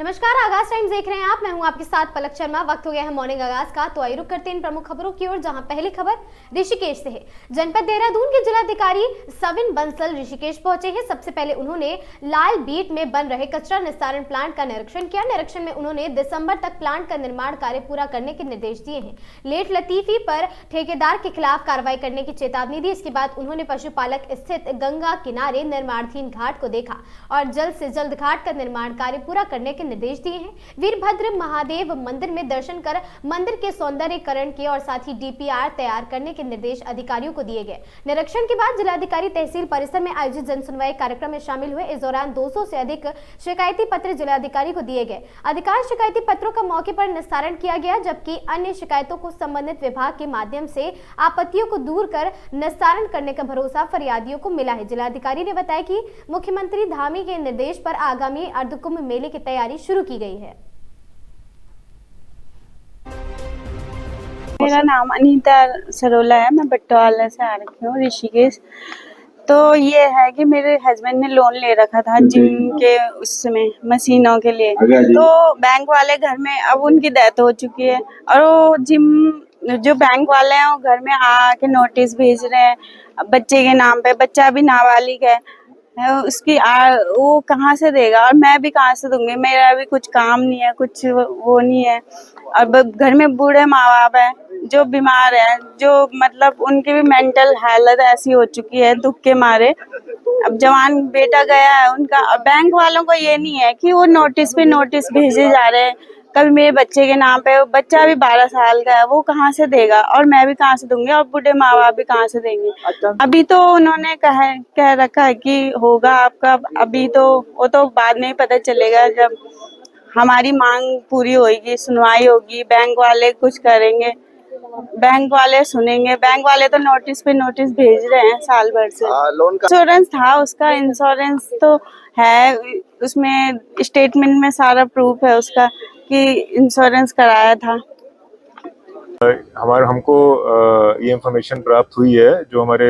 नमस्कार, आगाज टाइम्स देख रहे हैं आप। मैं हूं आपके साथ पलक शर्मा। वक्त हो गया है मॉर्निंग आगाज का, तो आइए रुक करते हैं इन प्रमुख खबरों की ओर, जहां पहली खबर ऋषिकेश से है। जनपद देहरादून के जिलाधिकारी सविन बंसल ऋषिकेश पहुंचे हैं। सबसे पहले उन्होंने लाल बीट में बन रहे कचरा निस्तारण प्लांट का निरीक्षण किया। निरीक्षण में उन्होंने दिसंबर तक प्लांट का निर्माण कार्य पूरा करने के निर्देश दिए हैं। लेट लतीफी पर ठेकेदार के खिलाफ कार्रवाई करने की चेतावनी दी। इसके बाद उन्होंने पशुपालक स्थित गंगा किनारे निर्माणाधीन घाट को देखा और जल्द से जल्द घाट का निर्माण कार्य पूरा करने के निर्देश दिए हैं। वीरभद्र महादेव मंदिर में दर्शन कर मंदिर के सौंदर्यीकरण के और साथ ही डीपीआर तैयार करने के निर्देश अधिकारियों को दिए गए। निरीक्षण के बाद जिलाधिकारी तहसील परिसर में आयोजित जन सुनवाई कार्यक्रम में शामिल हुए। इस दौरान 200 से अधिक शिकायती पत्र जिलाधिकारी को दिए गए। अधिकांश शिकायती पत्रों का मौके पर निस्तारण किया गया, जबकि अन्य शिकायतों को संबंधित विभाग के माध्यम से आपत्तियों को दूर कर निस्तारण करने का भरोसा फरियादियों को मिला है। जिलाधिकारी ने बताया कि मुख्यमंत्री धामी के निर्देश पर आगामी अर्धकुंभ मेले की तैयारी शुरू की गई है। मेरा नाम अनीता सरोला है। मैं बट्टवाला से आ रखी हूँ, ऋषिकेश। तो ये है कि मेरे हस्बैंड ने लोन ले रखा था जिम के उसमें मशीनों के लिए। तो बैंक वाले घर में, अब उनकी डेथ हो चुकी है और वो जिम जो बैंक वाले हैं वो घर में आके नोटिस भेज रहे हैं बच्चे के नाम पे। बच्चा भी नाबालिग है, उसकी वो कहाँ से देगा और मैं भी कहाँ से दूंगी। मेरा भी कुछ काम नहीं है, कुछ वो नहीं है। और घर में बूढ़े माँ बाप है जो बीमार है, जो मतलब उनकी भी मेंटल हालत ऐसी हो चुकी है दुख के मारे। अब जवान बेटा गया है उनका। और बैंक वालों को ये नहीं है कि वो नोटिस पे नोटिस भेजे जा रहे हैं। कभी मेरे बच्चे के नाम पे, बच्चा भी 12 साल का है, वो कहाँ से देगा और मैं भी कहाँ से दूंगी और बूढ़े माँ बाप भी कहाँ से देंगे। अभी तो उन्होंने कह रखा है कि होगा आपका। अभी तो वो तो बाद में ही पता चलेगा, जब हमारी मांग पूरी होगी, सुनवाई होगी, बैंक वाले कुछ करेंगे, बैंक वाले सुनेंगे। बैंक वाले तो नोटिस पे नोटिस भेज रहे हैं साल भर से। लोन का इंश्योरेंस था, उसका इंश्योरेंस तो है, उसमें स्टेटमेंट में सारा प्रूफ है उसका कि इंश्योरेंस कराया था। हमको ये इंफॉर्मेशन प्राप्त हुई है, जो हमारे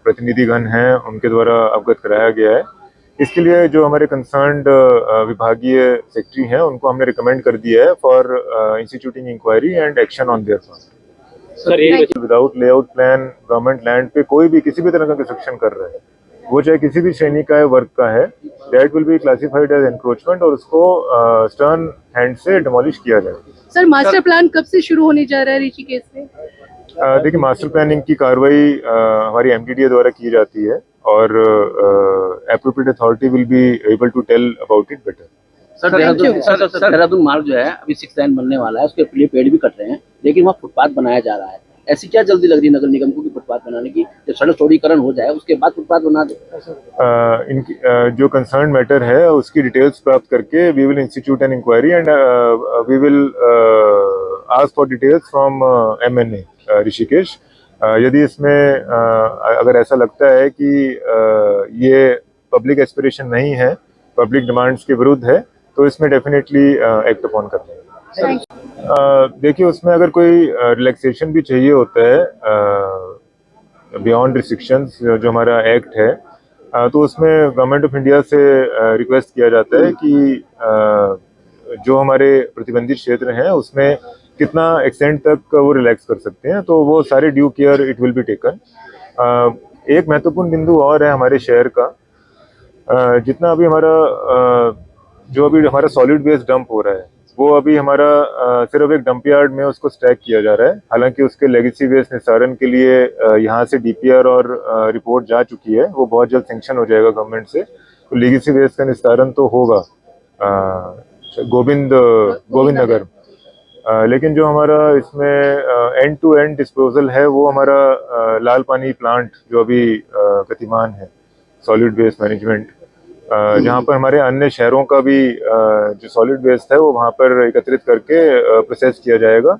प्रतिनिधिगण हैं उनके द्वारा अवगत कराया गया है। इसके लिए जो हमारे कंसर्न्ड विभागीय सेक्रेटरी हैं उनको हमने रिकमेंड कर दिया है for instituting inquiry and action on their part. Without layout plan government land पे कोई भी किसी भी तरह का कंस्ट्रक्शन कर रहा है, वो चाहे किसी भी श्रेणी का है, वर्क का है, that will be classified as encroachment और उसको स्टर्न हैंड से डिमोलिश किया जाएगा। सर, मास्टर प्लान कब से शुरू होने जा रहा है ऋषिकेश में? देखिए, मास्टर प्लानिंग की कार्रवाई हमारी एमडीडीए द्वारा की जाती है और appropriate authority will be able to tell about it better. Sir Dehradun मार्ग जो है अभी 6 लाइन बनने वाला है, उसके लिए पेड़ भी कट रहे हैं, लेकिन वहाँ फुटपाथ बनाया जा रहा है। ऐसी क्या जल्दी लग रही है नगर निगम को कि फुटपाथ बनाने की? जब सड़क चौड़ीकरण हो जाए उसके बाद फुटपाथ बना दे। इनकी जो कंसर्न मैटर है उसकी डिटेल्स प्राप्त करके we will institute an inquiry and we will ask for details from MNA Rishikesh. यदि इसमें अगर ऐसा लगता है कि ये पब्लिक एस्पिरेशन नहीं है, पब्लिक डिमांड्स के विरुद्ध है, तो इसमें डेफिनेटली एक्ट अपॉन करते हैं। देखिए, उसमें अगर कोई रिलैक्सेशन भी चाहिए होता है बियॉन्ड रिस्ट्रिक्शंस जो हमारा एक्ट है, तो उसमें गवर्नमेंट ऑफ इंडिया से रिक्वेस्ट किया जाता है कि जो हमारे प्रतिबंधित क्षेत्र हैं उसमें कितना एक्सटेंट तक वो रिलैक्स कर सकते हैं, तो वो सारे due care it will be taken. एक महत्वपूर्ण बिंदु और है हमारे शहर का, जितना अभी जो अभी हमारा सॉलिड वेस्ट डंप हो रहा है, वो अभी हमारा सिर्फ एक डंप यार्ड में उसको स्टैक किया जा रहा है। हालांकि उसके लेगेसी वेस्ट निस्तारण के लिए यहाँ से डीपीआर और रिपोर्ट जा चुकी है, वो बहुत जल्द सेंक्शन हो जाएगा गवर्नमेंट से, तो लेगेसी वेस्ट का निस्तारण तो होगा गोविंद नगर। लेकिन जो हमारा इसमें एंड टू एंड डिस्पोजल है, वो हमारा लाल पानी प्लांट जो अभी गतिमान है, सॉलिड वेस्ट मैनेजमेंट, जहाँ पर हमारे अन्य शहरों का भी जो सॉलिड वेस्ट है वो वहाँ पर एकत्रित करके प्रोसेस किया जाएगा।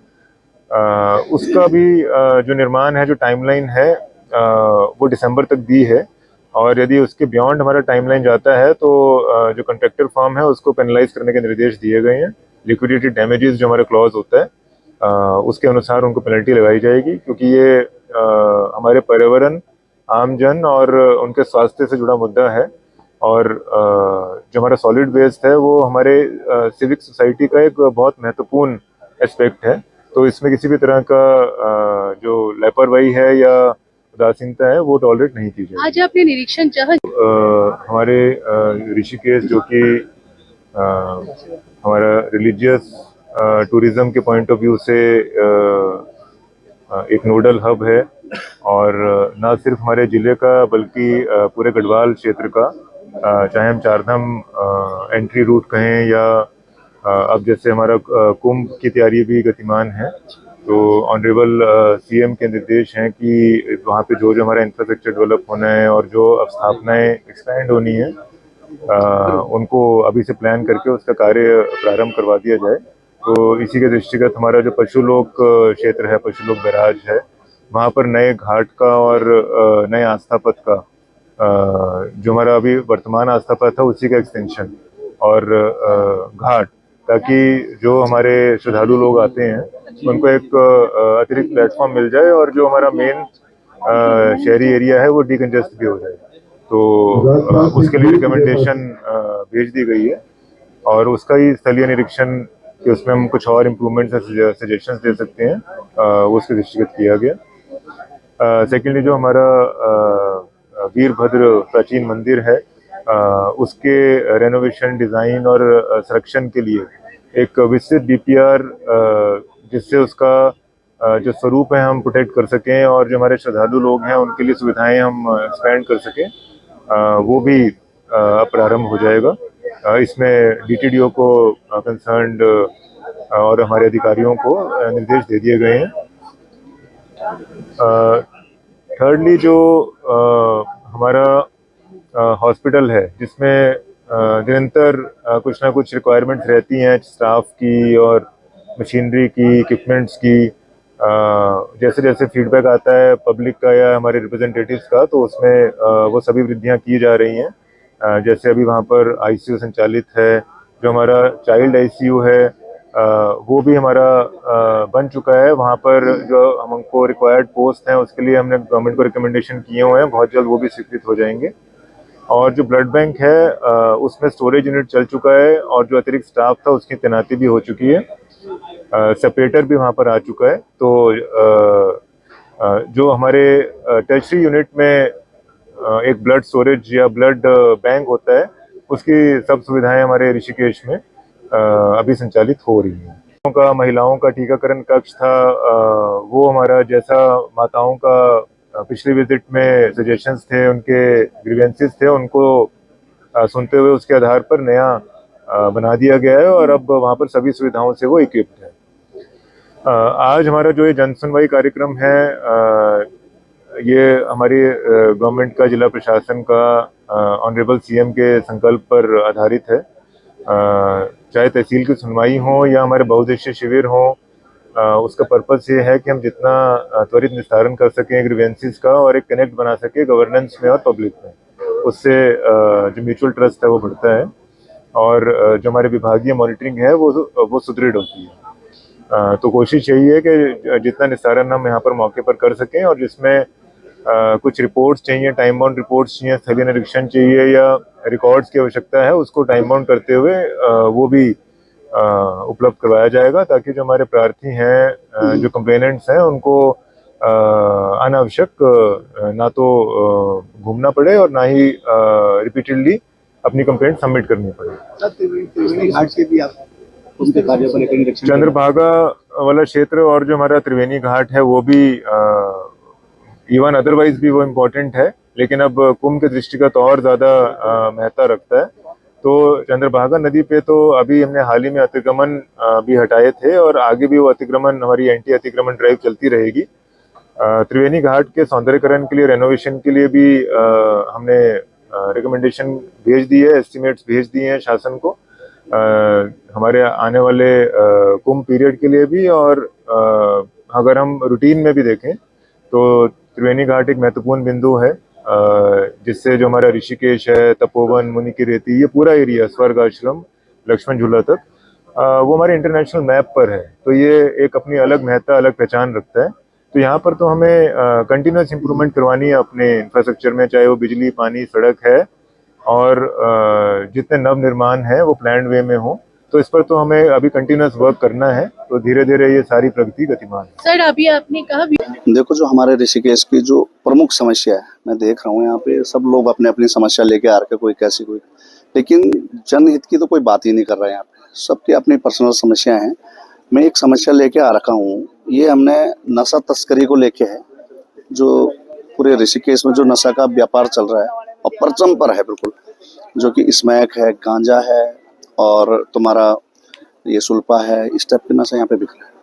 उसका भी जो निर्माण है, जो टाइमलाइन है, वो दिसंबर तक दी है, और यदि उसके बियॉन्ड हमारा टाइमलाइन जाता है तो जो कॉन्ट्रैक्टर फर्म है उसको पेनलाइज करने के निर्देश दिए गए हैं। लिक्विडिटी डैमेजेस जो हमारा क्लॉज होता है उसके अनुसार उनको पेनल्टी लगाई जाएगी, क्योंकि ये हमारे पर्यावरण, आमजन और उनके स्वास्थ्य से जुड़ा मुद्दा है। और जो हमारा सॉलिड वेस्ट है वो हमारे सिविक सोसाइटी का एक बहुत महत्वपूर्ण एस्पेक्ट है। तो इसमें किसी भी तरह का जो लापरवाही है या उदासीनता है वो टॉलरेट नहीं की जाएगी। आज आपने निरीक्षण जहाँ हमारे ऋषिकेश जो कि हमारा रिलीजियस टूरिज्म के पॉइंट ऑफ व्यू से एक नोडल हब है, और ना सिर्फ हमारे ज़िले का बल्कि पूरे गढ़वाल क्षेत्र का, चाहे हम चारधाम एंट्री रूट कहें या अब जैसे हमारा कुंभ की तैयारी भी गतिमान है। तो ऑनरेबल सीएम के निर्देश हैं कि वहाँ पे जो जो हमारा इंफ्रास्ट्रक्चर डेवलप होना है और जो अब स्थापनाएँ एक्सपैंड होनी है उनको अभी से प्लान करके उसका कार्य प्रारंभ करवा दिया जाए। तो इसी के दृष्टिगत हमारा जो पशुलोक क्षेत्र है, पशुलोक बैराज है, वहाँ पर नए घाट का और नए आस्था पथ का जो हमारा अभी वर्तमान आस्था पथ है उसी का एक्सटेंशन और घाट, ताकि जो हमारे श्रद्धालु लोग आते हैं उनको एक अतिरिक्त प्लेटफॉर्म मिल जाए और जो हमारा मेन शहरी एरिया है वो डिकंजेस्ट भी हो जाए। तो उसके लिए रिकमेंडेशन भेज दी गई है और उसका ही स्थलीय निरीक्षण कि उसमें हम कुछ और इम्प्रूवमेंट्स या सजेशंस दे सकते हैं, वो उसके दृष्टिगत किया गया। सेकेंडली जो हमारा वीरभद्र प्राचीन मंदिर है उसके रेनोवेशन, डिज़ाइन और संरक्षण के लिए एक विस्तृत डीपीआर जिससे उसका जो स्वरूप है हम प्रोटेक्ट कर सकें और जो हमारे श्रद्धालु लोग हैं उनके लिए सुविधाएं हम एक्सपेंड कर सकें, वो भी प्रारंभ हो जाएगा। इसमें डीटीडीओ को कंसर्न्ड और हमारे अधिकारियों को निर्देश दे दिए गए हैं। थर्डली जो हमारा हॉस्पिटल है जिसमें निरंतर कुछ ना कुछ रिक्वायरमेंट्स रहती हैं स्टाफ की और मशीनरी की, इक्विपमेंट्स की, जैसे जैसे फीडबैक आता है पब्लिक का या हमारे रिप्रेजेंटेटिव्स का, तो उसमें वो सभी वृद्धियां की जा रही हैं। जैसे अभी वहाँ पर आईसीयू संचालित है, जो हमारा चाइल्ड आईसीयू है वो भी हमारा बन चुका है। वहाँ पर जो हमको रिक्वायर्ड पोस्ट हैं उसके लिए हमने गवर्नमेंट को रिकमेंडेशन किए हुए हैं, बहुत जल्द वो भी स्वीकृत हो जाएंगे। और जो ब्लड बैंक है उसमें स्टोरेज यूनिट चल चुका है और जो अतिरिक्त स्टाफ था उसकी तैनाती भी हो चुकी है, सेपरेटर भी वहाँ पर आ चुका है। तो जो हमारे टर्शरी यूनिट में एक ब्लड स्टोरेज या ब्लड बैंक होता है उसकी सब सुविधाएं हमारे ऋषिकेश में अभी संचालित हो रही हैं। महिलाओं का टीकाकरण कक्ष था, वो हमारा जैसा माताओं का पिछली विजिट में सजेशंस थे, उनके ग्रीवेंसेस थे, उनको सुनते हुए उसके आधार पर नया बना दिया गया है और अब वहाँ पर सभी सुविधाओं से वो इक्विप्ड है। आज हमारा जो ये जन सुनवाई कार्यक्रम है ये हमारी गवर्नमेंट का, जिला प्रशासन का, ऑनरेबल सीएम के संकल्प पर आधारित है। चाहे तहसील की सुनवाई हो या हमारे बहुउद्देशीय शिविर हो, उसका पर्पस ये है कि हम जितना त्वरित निस्तारण कर सकें ग्रीवेंसेस का और एक कनेक्ट बना सके गवर्नेंस में और पब्लिक में। उससे जो म्यूचुअल ट्रस्ट है वो बढ़ता है और जो हमारे विभागीय मॉनिटरिंग है वो सुदृढ़ होती है। तो कोशिश यही है कि जितना निस्तारण हम यहाँ पर मौके पर कर सकें और जिसमें कुछ रिपोर्ट्स चाहिए, टाइम बाउंड रिपोर्ट्स चाहिए, स्थलीय निरीक्षण चाहिए या रिकॉर्ड्स की आवश्यकता है, उसको टाइम बाउंड करते हुए वो भी उपलब्ध करवाया जाएगा, ताकि जो हमारे प्रार्थी हैं, जो कंप्लेनेंट्स हैं, उनको अनावश्यक ना तो घूमना पड़े और ना ही रिपीटेडली अपनी कंप्लेंट सबमिट करनी पड़े। घाट से भी आप उसके कार्यों को लेकर निरीक्षण चंद्रभागा वाला क्षेत्र और जो हमारा त्रिवेणी घाट है वो भी इवन अदरवाइज भी वो इम्पोर्टेंट है, लेकिन अब कुंभ के दृष्टिगत और ज़्यादा महत्ता रखता है। तो चंद्रभागा नदी पे तो अभी हमने हाल ही में अतिक्रमण भी हटाए थे और आगे भी वो अतिक्रमण, हमारी एंटी अतिक्रमण ड्राइव चलती रहेगी। त्रिवेणी घाट के सौंदर्यकरण के लिए, रेनोवेशन के लिए भी हमने रिकमेंडेशन भेज दी है, एस्टिमेट्स भेज दिए हैं शासन को, हमारे आने वाले कुंभ पीरियड के लिए भी। और अगर हम रूटीन में भी देखें तो त्रिवेणी घाट एक महत्वपूर्ण बिंदु है, जिससे जो हमारा ऋषिकेश है, तपोवन, मुनि की रेती, ये पूरा एरिया स्वर्ग आश्रम, लक्ष्मण झूला तक, वो हमारे इंटरनेशनल मैप पर है। तो ये एक अपनी अलग महत्ता, अलग पहचान रखता है। तो यहाँ पर तो हमें कंटिन्यूस इम्प्रूवमेंट करवानी है अपने इंफ्रास्ट्रक्चर में, चाहे वो बिजली, पानी, सड़क है और जितने नव निर्माण हैं वो प्लान्ड वे में हो। तो इस पर तो हमें अभी कंटिन्यूस वर्क करना है, तो धीरे धीरे ये सारी प्रगति गतिमान है। सर अभी आपने कहा देखो, जो हमारे ऋषिकेश की जो प्रमुख समस्या है, मैं देख रहा हूँ यहाँ पे सब लोग अपने अपनी समस्या लेके आ रखे, कोई कैसी कोई, लेकिन जनहित की तो कोई बात ही नहीं कर रहा है। यहाँ पे सबकी अपनी पर्सनल समस्या है। मैं एक समस्या लेके आ रखा हूँ, ये हमने नशा तस्करी को लेके है। जो पूरे ऋषिकेश में जो नशा का व्यापार चल रहा है और परचम पर है बिल्कुल, जो कि स्मैक है, गांजा है और तुम्हारा ये सुल्फा है, इस टाइप के नशा यहाँ पे बिक रहा है।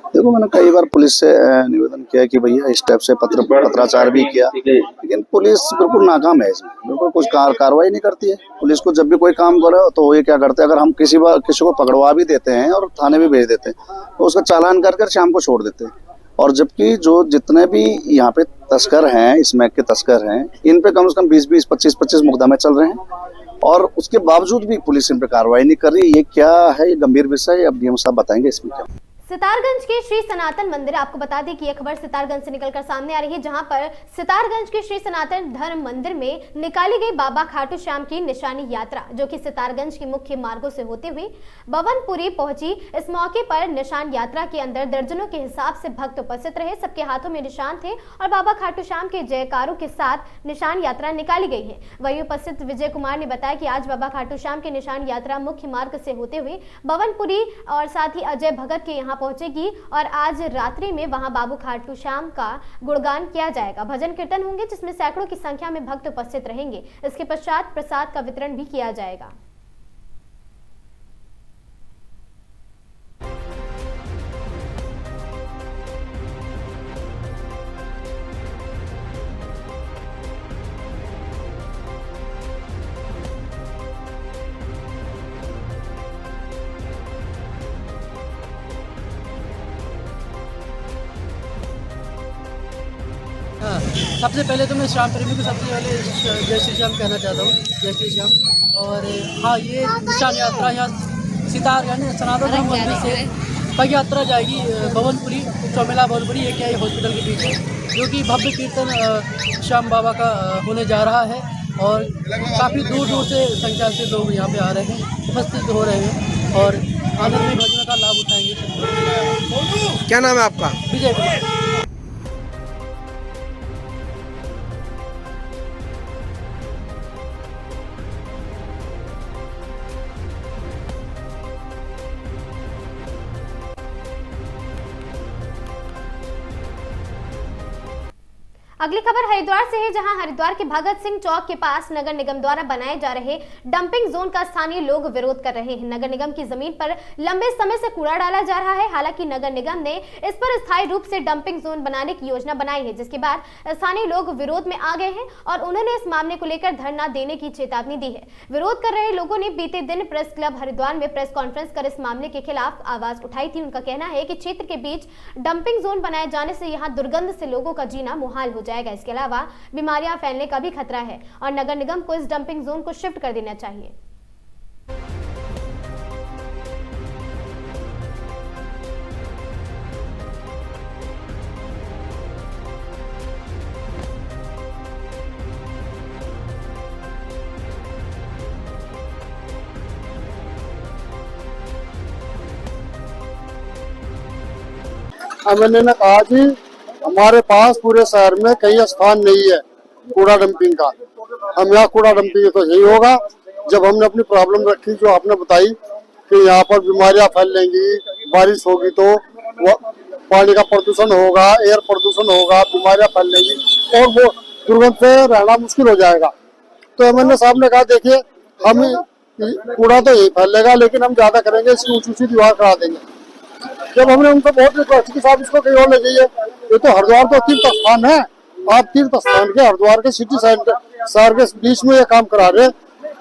देखो, मैंने कई बार पुलिस से निवेदन किया कि भैया इस टाइप से पत्राचार भी किया, लेकिन पुलिस बिल्कुल नाकाम है इसमें, बिल्कुल कुछ कार्रवाई नहीं करती है। पुलिस को जब भी कोई काम करे तो ये क्या करते हैं, अगर हम किसी को पकड़वा भी देते हैं और थाने भी भेज देते हैं तो उसका चालान कर शाम को छोड़ देते हैं। और जबकि जो जितने भी यहाँ पे तस्कर हैं, स्मैक के तस्कर हैं, इन पे कम से कम 20-20, 25-25 मुकदमे चल रहे हैं और उसके बावजूद भी पुलिस इन पे कार्रवाई नहीं कर रही। ये क्या है, ये गंभीर विषय है। अब डीएम साहब बताएंगे इसमें क्या। सितारगंज के श्री सनातन मंदिर, आपको बता दें कि यह खबर सितारगंज से निकलकर सामने आ रही है, जहां पर सितारगंज के श्री सनातन धर्म मंदिर में निकाली गई बाबा खाटू श्याम की निशानी यात्रा, जो कि सितारगंज के मुख्य मार्गों से होते हुए भवनपुरी पहुंची। इस मौके पर निशान यात्रा के अंदर दर्जनों के हिसाब से भक्त उपस्थित रहे। सबके हाथों में निशान थे और बाबा खाटू श्याम के जयकारों के साथ निशान यात्रा निकाली गई है। वहीं उपस्थित विजय कुमार ने बताया कि आज बाबा खाटू श्याम की निशान यात्रा मुख्य मार्ग से होते हुए भवनपुरी और साथ ही अजय भगत के यहाँ पहुंचेगी और आज रात्रि में वहां बाबू खाटू श्याम का गुणगान किया जाएगा। भजन कीर्तन होंगे जिसमें सैकड़ों की संख्या में भक्त उपस्थित रहेंगे। इसके पश्चात प्रसाद का वितरण भी किया जाएगा। सबसे पहले तो मैं श्याम प्रेमी को सबसे पहले जय श्री श्याम कहना चाहता हूँ, जय श्री श्याम। और हाँ, ये निशान यात्रा यहाँ सितारगंज सनातन धर्म मंदिर से पग यात्रा जाएगी भवनपुरी, चौमेला भवनपुरी, एक है हॉस्पिटल के पीछे, जो कि भव्य कीर्तन श्याम बाबा का होने जा रहा है। और काफ़ी दूर दूर से संख्या से लोग यहाँ पे आ रहे हैं, उपस्थित हो रहे हैं और आनंद में भजन का लाभ उठाएंगे। क्या नाम है आपका? विजय कुमार। अगली खबर हरिद्वार से है, जहां हरिद्वार के भगत सिंह चौक के पास नगर निगम द्वारा बनाए जा रहे डंपिंग जोन का स्थानीय लोग विरोध कर रहे हैं। नगर निगम की जमीन पर लंबे समय से कूड़ा डाला जा रहा है। हालांकि नगर निगम ने इस पर स्थायी रूप से डंपिंग जोन बनाने की योजना बनाई है, जिसके बाद स्थानीय लोग विरोध में आ गए हैं और उन्होंने इस मामले को लेकर धरना देने की चेतावनी दी है। विरोध कर रहे लोगों ने बीते दिन प्रेस क्लब हरिद्वार में प्रेस कॉन्फ्रेंस कर इस मामले के खिलाफ आवाज उठाई थी। उनका कहना है कि क्षेत्र के बीच डंपिंग जोन बनाए जाने से यहाँ दुर्गंध से लोगों का जीना मुहाल हो जाएगा। इसके अलावा बीमारियां फैलने का भी खतरा है और नगर निगम को इस डंपिंग जोन को शिफ्ट कर देना चाहिए। मैंने ना कहा कि हमारे पास पूरे शहर में कहीं स्थान नहीं है कूड़ा डंपिंग का। हम यहाँ कूड़ा डंपिंग तो यही होगा जब हमने अपनी प्रॉब्लम रखी, जो आपने बताई कि यहाँ पर बीमारियां फैलेंगी, बारिश होगी तो पानी का प्रदूषण होगा, एयर प्रदूषण होगा, बीमारियां फैलेंगी और वो दुर्गंध से रहना मुश्किल हो जाएगा। तो एमएलए साहब ने कहा देखिए हम कूड़ा तो यही फैलेगा, लेकिन हम ज्यादा करेंगे, इसकी ऊंची दीवार करा देंगे। जब हमने उनको बहुत रिक्वेस्ट की साहब इसको कहीं और ले जाइए, ये तो हरिद्वार तो तीर्थ स्थान है, आप तीर्थ स्थान के हरिद्वार के सिटी सेंटर शहर के बीच में ये काम करा रहे,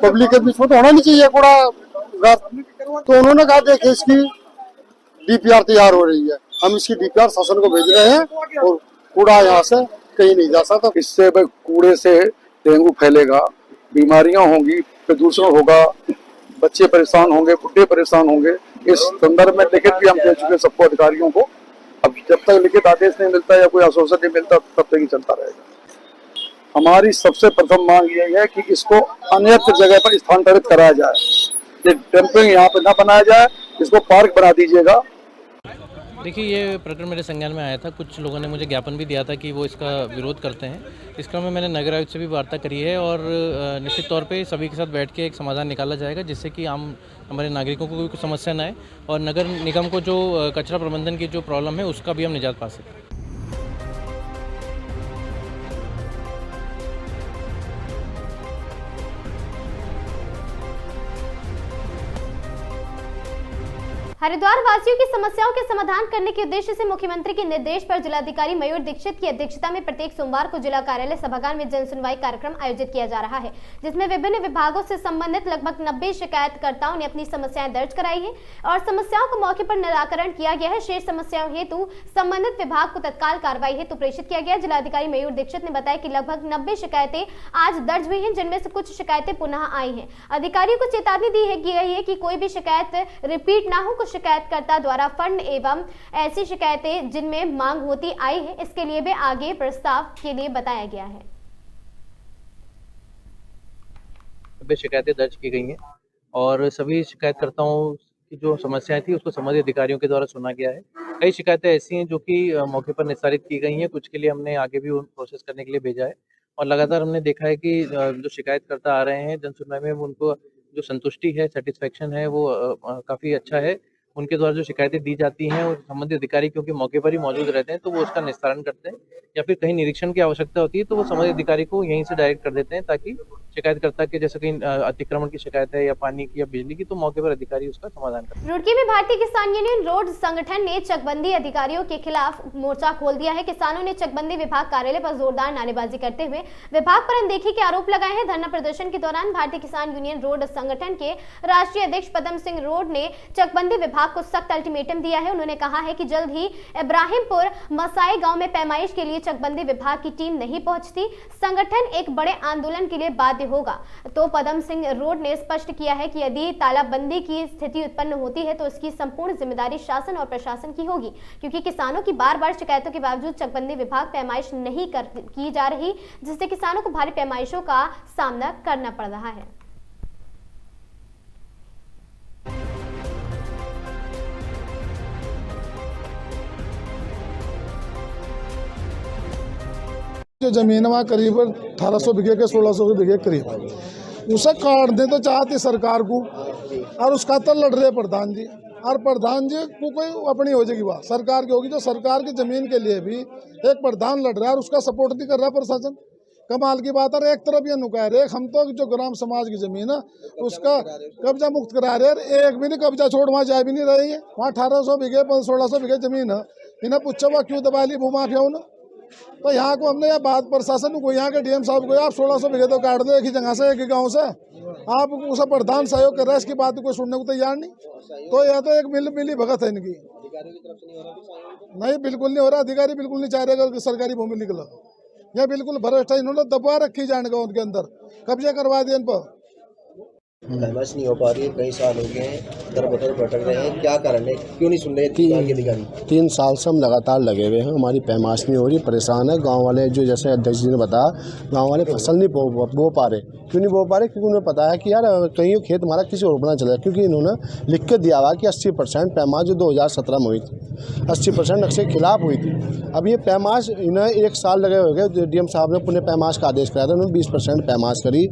पब्लिक के बीच में तो होना नहीं चाहिए कूड़ा। तो उन्होंने कहा देखिए इसकी डीपीआर तैयार हो रही है, हम इसकी डीपीआर शासन को भेज रहे हैं और कूड़ा यहाँ से कहीं नहीं जा सकता। इससे कूड़े से डेंगू फैलेगा, बीमारियां होंगी, प्रदूषण होगा, बच्चे परेशान होंगे, बुढ़े परेशान होंगे। इस संदर्भ में लिखित भी हम कह चुके हैं सबको, अधिकारियों को। अब जब तक लिखित आदेश नहीं मिलता या कोई आश्वासन नहीं मिलता तब तक ही चलता रहेगा। हमारी सबसे प्रथम मांग ये है कि इसको अन्यत्र जगह पर स्थानांतरित कराया जाए। ये डंपिंग यहाँ पे ना बनाया जाए, इसको पार्क बना दीजिएगा। देखिए, ये प्रकरण मेरे संज्ञान में आया था। कुछ लोगों ने मुझे ज्ञापन भी दिया था कि वो इसका विरोध करते हैं। इस क्रम में मैंने नगर आयुक्त से भी वार्ता करी है और निश्चित तौर पे सभी के साथ बैठ के एक समाधान निकाला जाएगा, जिससे कि आम हमारे नागरिकों को कोई समस्या न आए और नगर निगम को जो कचरा प्रबंधन की जो प्रॉब्लम है उसका भी हम निजात पा सकें। हरिद्वार वासियों की समस्याओं के समाधान करने के उद्देश्य से मुख्यमंत्री के निर्देश पर जिलाधिकारी मयूर दीक्षित की अध्यक्षता में प्रत्येक सोमवार को जिला कार्यालय सभागार में जन सुनवाई कार्यक्रम आयोजित किया जा रहा है, जिसमें विभिन्न विभागों से संबंधित लगभग 90 शिकायतकर्ताओं ने अपनी समस्याएं दर्ज कराई है और समस्याओं को मौके पर निराकरण किया गया है। शेष समस्याओं हेतु संबंधित विभाग को तत्काल कार्रवाई हेतु प्रेषित किया गया। जिलाधिकारी मयूर दीक्षित ने बताया कि लगभग 90 शिकायतें आज दर्ज हुई हैं, जिनमें से कुछ शिकायतें पुनः आई हैं। अधिकारियों को चेतावनी दी गई है कि कोई भी शिकायत रिपीट ना हो। कुछ शिकायतकर्ता द्वारा फंड एवं ऐसी शिकायतें जिनमें मांग होती आई है, इसके लिए भी आगे प्रस्ताव के लिए बताया गया है। शिकायतें दर्ज की गई हैं और सभी शिकायतकर्ताओं की जो समस्याएं थी उसको संबंधित अधिकारियों के द्वारा सुना गया है। कई शिकायतें ऐसी हैं जो कि मौके पर निस्तारित की गई हैं, कुछ के लिए हमने आगे भी प्रोसेस करने के लिए भेजा है और लगातार हमने देखा है कि जो शिकायतकर्ता आ रहे हैं जन सुनवाई में, उनको जो संतुष्टि है, सेटिस्फेक्शन है, वो काफ़ी अच्छा है। उनके द्वारा जो शिकायतें दी जाती हैं और संबंधित अधिकारी क्योंकि मौके पर ही मौजूद रहते हैं तो वो उसका निस्तारण करते हैं, या फिर कहीं निरीक्षण की आवश्यकता होती है तो वो संबंधित अधिकारी को यहीं से डायरेक्ट कर देते हैं, ताकि शिकायतकर्ता के जैसे कहीं अतिक्रमण की शिकायत है या पानी की या बिजली की, तो मौके पर अधिकारी उसका समाधान करते हैं। रुड़की में भारतीय किसान यूनियन रोड संगठन ने चकबंदी अधिकारियों के खिलाफ मोर्चा खोल दिया है। किसानों ने चकबंदी विभाग कार्यालय पर जोरदार नारेबाजी करते हुए विभाग पर अनदेखी के आरोप लगाए हैं। धरना प्रदर्शन के दौरान भारतीय किसान यूनियन रोड संगठन के राष्ट्रीय अध्यक्ष पदम सिंह रोड ने चकबंदी विभाग को सख्त अल्टीमेटम दिया है। उन्होंने कहा है कि जल्द ही इब्राहिमपुर मसाई गांव में पैमाइश के लिए चकबंदी विभाग की टीम नहीं पहुंचती, संगठन एक बड़े आंदोलन के लिए बाध्य होगा। तो पदम सिंह रोड ने स्पष्ट किया है कि यदि तालाबंदी की स्थिति उत्पन्न होती है तो इसकी संपूर्ण जिम्मेदारी शासन और प्रशासन की होगी, क्योंकि किसानों की बार-बार शिकायतों के बावजूद चकबंदी विभाग पैमाइश नहीं की जा रही, जिससे किसानों को भारी पैमाइशों का सामना करना पड़ रहा है। जो जमीन वहाँ करीब 1800 बीघे के 1600 बीघे करीब उसे काट दे तो चाहती सरकार को, और उसका तो लड़ रहे प्रधान जी, और प्रधान जी को कोई अपनी हो जाएगी बात सरकार की होगी, जो सरकार की जमीन के लिए भी एक प्रधान लड़ रहा है और उसका सपोर्ट नहीं कर रहा प्रशासन। कमाल की बात है, एक तरफ ये नुकायर है, हम तो जो ग्राम समाज की जमीन है उसका कब्जा मुक्त करा रहे हैं, एक भी नहीं कब्जा छोड़ वहाँ जा भी नहीं रही है। वहाँ 1800 बीघे 1600 बीघे जमीन है, इन्हें पूछो वह क्यों दबा ली भूमाफियाओं ने। तो यहाँ को हमने यह बात प्रशासन को, यहाँ के डीएम साहब को, आप 1600 बीघे तो काट दो एक ही जगह से, एक ही गाँव से, आप उसे प्रधान सहयोग कर रहे हैं, इसकी बात कोई सुनने को तैयार नहीं। तो यह तो एक मिली भगत है इनकी। नहीं, बिल्कुल नहीं हो रहा, अधिकारी बिल्कुल नहीं चाह रहे कि सरकारी भूमि निकला, यह बिल्कुल भ्रष्ट है। इन्होंने दबा रखी जाने का, उनके अंदर कब्जे करवा दिए इन पर। बस नहीं हो पा रही है, कई साल हो गए हैं, दर बदर भटक रहे हैं, क्या कारण है, क्यों नहीं सुन रहे अधिकारी? 3 साल से हम लगातार लगे हुए हैं, हमारी पैमाश नहीं हो रही, परेशान है। गांव वाले जो जैसे अध्यक्ष जी ने बताया, गांव वाले फसल नहीं बो पा रहे। क्यों नहीं बो पा रहे? क्योंकि उन्हें पता है कि यार कहीं खेत हमारा किसी और बना चला, क्योंकि इन्होंने लिख के दिया हुआ कि 80% पैमाश जो 2017 में हुई थी, 80% नक्शे के खिलाफ हुई थी। अब ये पैमाश इन्हें 1 साल लगे हो गए, डीएम साहब ने पुनः पैमाश का आदेश कराया था, उन्होंने 20% पैमाश करी।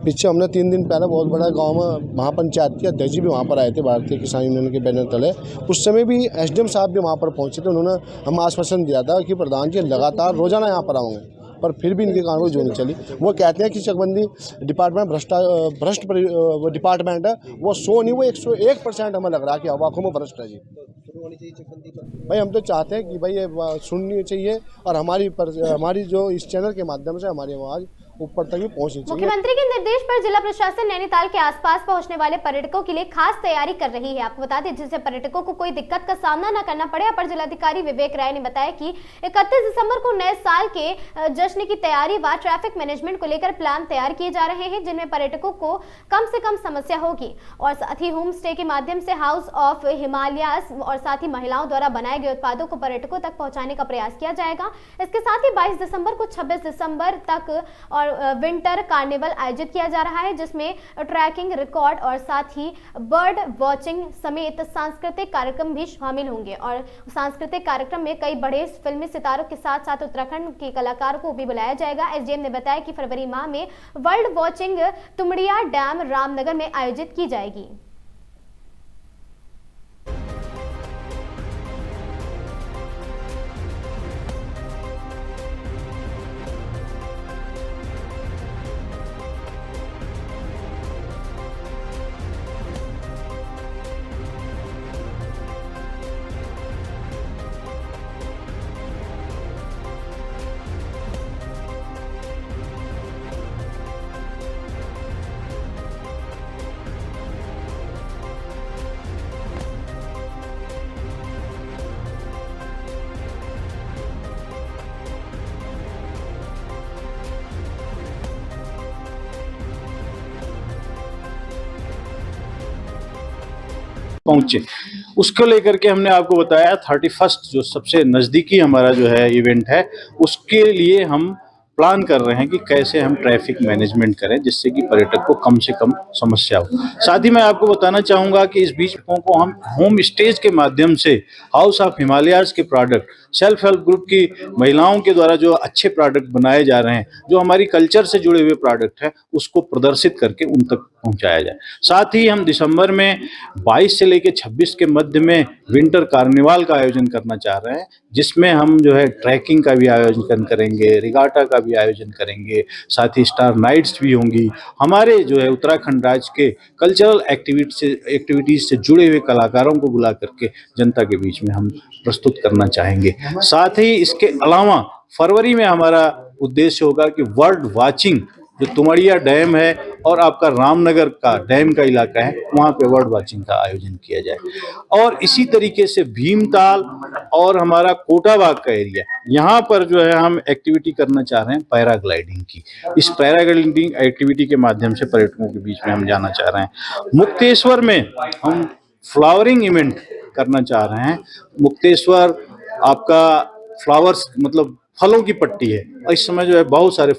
पीछे हमने 3 दिन पहले बहुत बड़ा गांव में महापंचायत के अध्यक्ष जी भी वहाँ पर आए थे, भारतीय किसान यूनियन के बैनर तले। उस समय भी एसडीएम साहब भी वहाँ पर पहुँचे थे, उन्होंने हम आश्वासन दिया था कि प्रधान जी लगातार रोजाना यहाँ पर आऊँगे, पर फिर भी इनकी कार्रवाई जो नहीं चली। वो कहते हैं कि चकबंदी डिपार्टमेंट भ्रष्ट डिपार्टमेंट है, वो 100 नहीं, वो 101% हमें लग रहा है कि आवाकों में भ्रष्ट है जी। भाई हम तो चाहते हैं कि भाई ये सुननी चाहिए और हमारी जो इस चैनल के माध्यम से हमारी आवाज़ ऊपर तक भी पहुँचनी चाहिए। मुख्यमंत्री के निर्देश पर जिला प्रशासन नैनीताल के आसपास पहुंचने वाले पर्यटकों के लिए खास तैयारी कर रही है। आपको बता दें, जिससे पर्यटकों को कोई दिक्कत का सामना न करना पड़े। अपर जिलाधिकारी विवेक राय ने बताया कि 31 दिसंबर को नए साल के जश्न की तैयारी व ट्रैफिक मैनेजमेंट को लेकर प्लान तैयार किए जा रहे हैं, जिनमें पर्यटकों को कम से कम समस्या होगी। और साथ ही होम स्टे के माध्यम से हाउस ऑफ हिमालयास और साथ ही महिलाओं द्वारा बनाए गए उत्पादों को पर्यटकों तक पहुंचाने का प्रयास किया जाएगा। इसके साथ ही 22 दिसंबर को 26 दिसंबर तक और विंटर कार्निवल आयोजित किया जा रहा है, जिसमें ट्रैकिंग, रिकॉर्ड और साथ ही बर्ड वॉचिंग समेत सांस्कृतिक कार्यक्रम भी शामिल होंगे। और सांस्कृतिक कार्यक्रम में कई बड़े फिल्मी सितारों के साथ साथ उत्तराखंड के कलाकारों को भी बुलाया जाएगा। एसडीएम ने बताया कि फरवरी माह में वर्ल्ड वॉचिंग तुमड़िया डैम रामनगर में आयोजित की जाएगी। पहुंचे, उसको लेकर के हमने आपको बताया 31 जो सबसे नज़दीकी हमारा जो है इवेंट है, उसके लिए हम प्लान कर रहे हैं कि कैसे हम ट्रैफिक मैनेजमेंट करें जिससे कि पर्यटक को कम से कम समस्या हो। साथ ही मैं आपको बताना चाहूँगा कि इस बीच को हम होम स्टेज के माध्यम से हाउस ऑफ हिमालयास के प्रोडक्ट, सेल्फ हेल्प ग्रुप की महिलाओं के द्वारा जो अच्छे प्रोडक्ट बनाए जा रहे हैं, जो हमारी कल्चर से जुड़े हुए प्रोडक्ट हैं, उसको प्रदर्शित करके उन तक पहुंचाया जाए। साथ ही हम दिसंबर में 22 से लेकर 26 के मध्य में विंटर कार्निवाल का आयोजन करना चाह रहे हैं, जिसमें हम जो है ट्रैकिंग का भी आयोजन करेंगे, रिगाटा का भी आयोजन करेंगे, साथ ही स्टार नाइट्स भी होंगी। हमारे जो है उत्तराखंड राज्य के कल्चरल एक्टिविटीज से जुड़े हुए कलाकारों को बुला करके जनता के बीच में हम प्रस्तुत करना चाहेंगे। साथ ही इसके अलावा फरवरी में हमारा उद्देश्य होगा कि वर्ल्ड वॉचिंग जो तुमड़िया डैम है और आपका रामनगर का डैम का इलाका है, वहाँ पे वर्ल्ड वॉचिंग का आयोजन किया जाए। और इसी तरीके से भीमताल और हमारा कोटाबाग का एरिया, यहाँ पर जो है हम एक्टिविटी करना चाह रहे हैं पैराग्लाइडिंग की। इस पैराग्लाइडिंग एक्टिविटी के माध्यम से पर्यटकों के बीच में हम जाना चाह रहे हैं। मुक्तेश्वर में हम फ्लावरिंग इवेंट करना चाह रहे हैं। मुक्तेश्वर आपका फ्लावर्स मतलब फलों की पट्टी है, और इस समय जो है बहुत सारे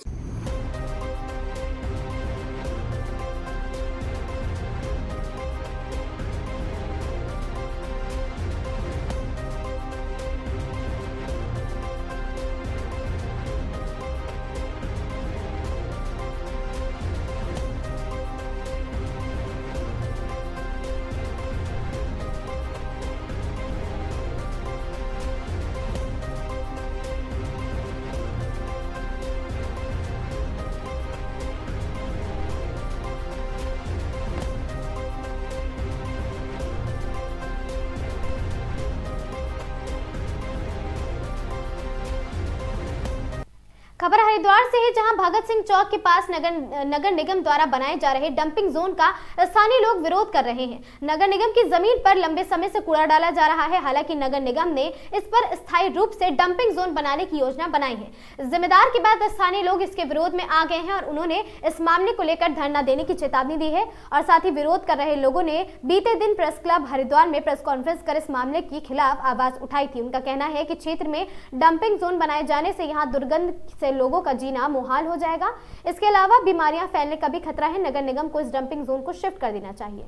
खबर हरिद्वार से है, जहां भगत सिंह चौक के पास नगर निगम द्वारा बनाए जा रहे डंपिंग जोन का स्थानीय लोग विरोध कर रहे हैं। नगर निगम की जमीन पर लंबे समय से कूड़ा डाला जा रहा है। हालांकि नगर निगम ने इस पर स्थायी रूप से डंपिंग जोन बनाने की योजना बनाई है। जिम्मेदार के बाद स्थानीय लोग इसके विरोध में आ गए हैं और उन्होंने इस मामले को लेकर धरना देने की चेतावनी दी है। और साथ ही विरोध कर रहे लोगों ने बीते दिन प्रेस क्लब हरिद्वार में प्रेस कॉन्फ्रेंस कर इस मामले के खिलाफ आवाज उठाई थी। उनका कहना है कि क्षेत्र में डंपिंग जोन बनाए जाने से यहाँ दुर्गंध से लोगों का जीना मुहाल हो जाएगा। इसके अलावा बीमारियां फैलने का भी खतरा है। नगर निगम को इस डंपिंग जोन को शिफ्ट कर देना चाहिए।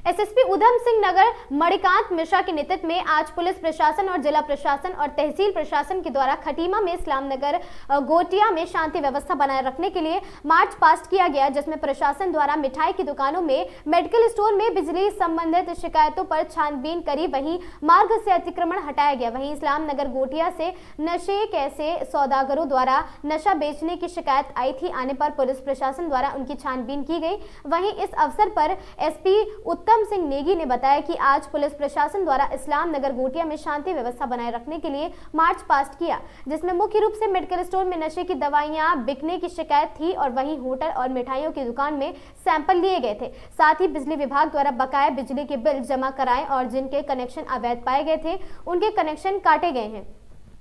एसएसपी उधम सिंह नगर मणिकांत मिश्रा के नेतृत्व में आज पुलिस प्रशासन और जिला प्रशासन और तहसील प्रशासन के द्वारा खटीमा में इस्लाम नगर गोटिया में शांति व्यवस्था बनाए रखने के लिए मार्च पास्ट किया गया, जिसमें प्रशासन द्वारा मिठाई की दुकानों में, मेडिकल स्टोर में बिजली संबंधित शिकायतों पर छानबीन करी। वहीं मार्ग से अतिक्रमण हटाया गया। वहीं इस्लाम नगर गोटिया से नशे कैसे सौदागरों द्वारा नशा बेचने की शिकायत आई थी। आने पर पुलिस प्रशासन द्वारा उनकी छानबीन की गई। वहीं इस अवसर पर एसपी उत्तम उत्तम सिंह नेगी ने बताया कि आज पुलिस प्रशासन द्वारा इस्लाम नगर गोटिया में शांति व्यवस्था बनाए रखने के लिए मार्च पास्ट किया, जिसमें मुख्य रूप से मेडिकल स्टोर में नशे की दवाइयां बिकने की शिकायत थी और वहीं होटल और मिठाइयों की दुकान में सैंपल लिए गए थे। साथ ही बिजली विभाग द्वारा बकाया बिजली के बिल जमा कराए और जिनके कनेक्शन अवैध पाए गए थे उनके कनेक्शन काटे गए हैं।